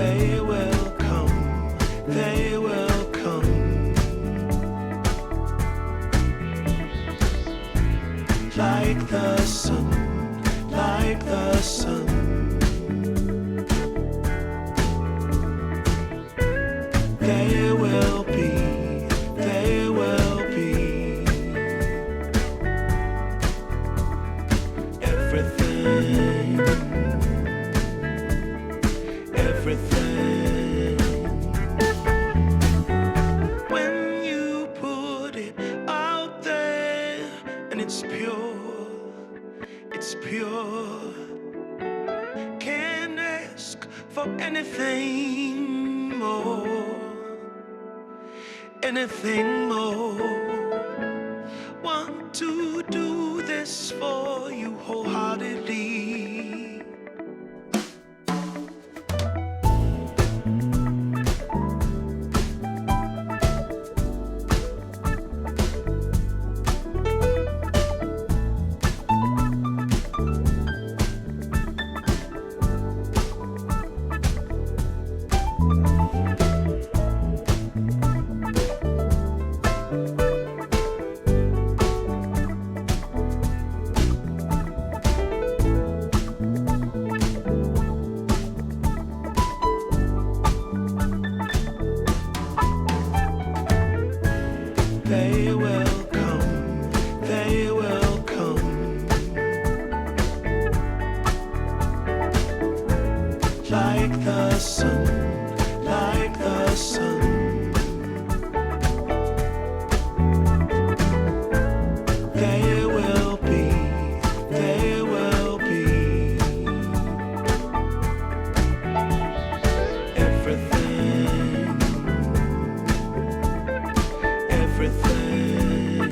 They will come, they will come. Like the sun, like the sun. They will be, they will be everything, everything. When you put it out there and it's pure, it's pure. Can't ask for anything more, anything more. Want to do this for you wholeheartedly. They will come, they will come. Like the sun, like the sun. They will be, they will be everything, everything.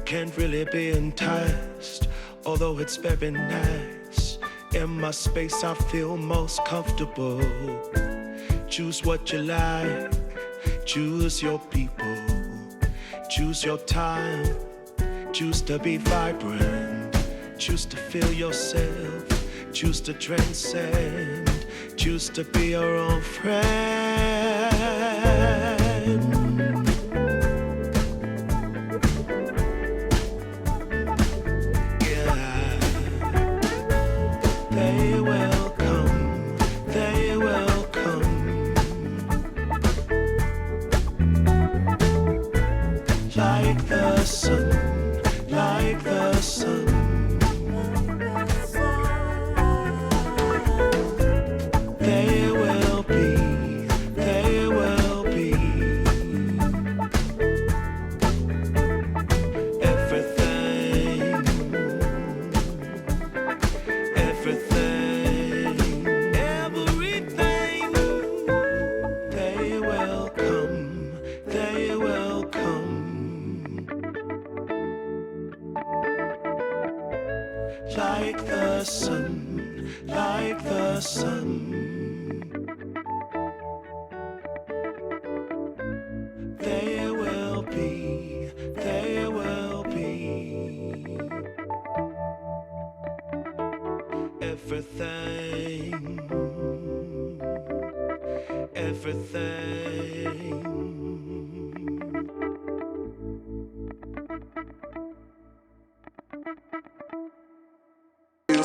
Can't really be enticed, although it's very nice. In my space I feel most comfortable. Choose what you like, choose your people, choose your time, choose to be vibrant, choose to feel yourself, choose to transcend, choose to be your own friend. Yeah, they will come, they will come. Like the sun, like the sun. They will be, they will be everything, everything, everything. They will come, they will come. Like the sun, like the sun. They will be, they will be everything, everything.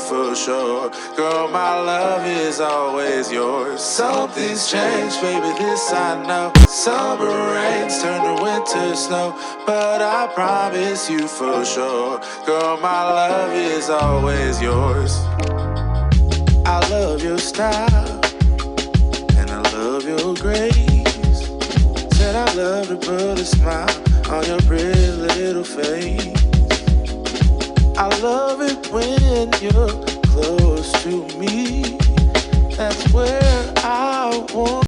For sure, girl, my love is always yours. Something's changed, baby, this I know. Summer rains turn to winter snow, but I promise you for sure, girl, my love is always yours. I love your style, and I love your grace. Said I love to put a smile on your pretty little face. I love it when you're close to me. That's where I want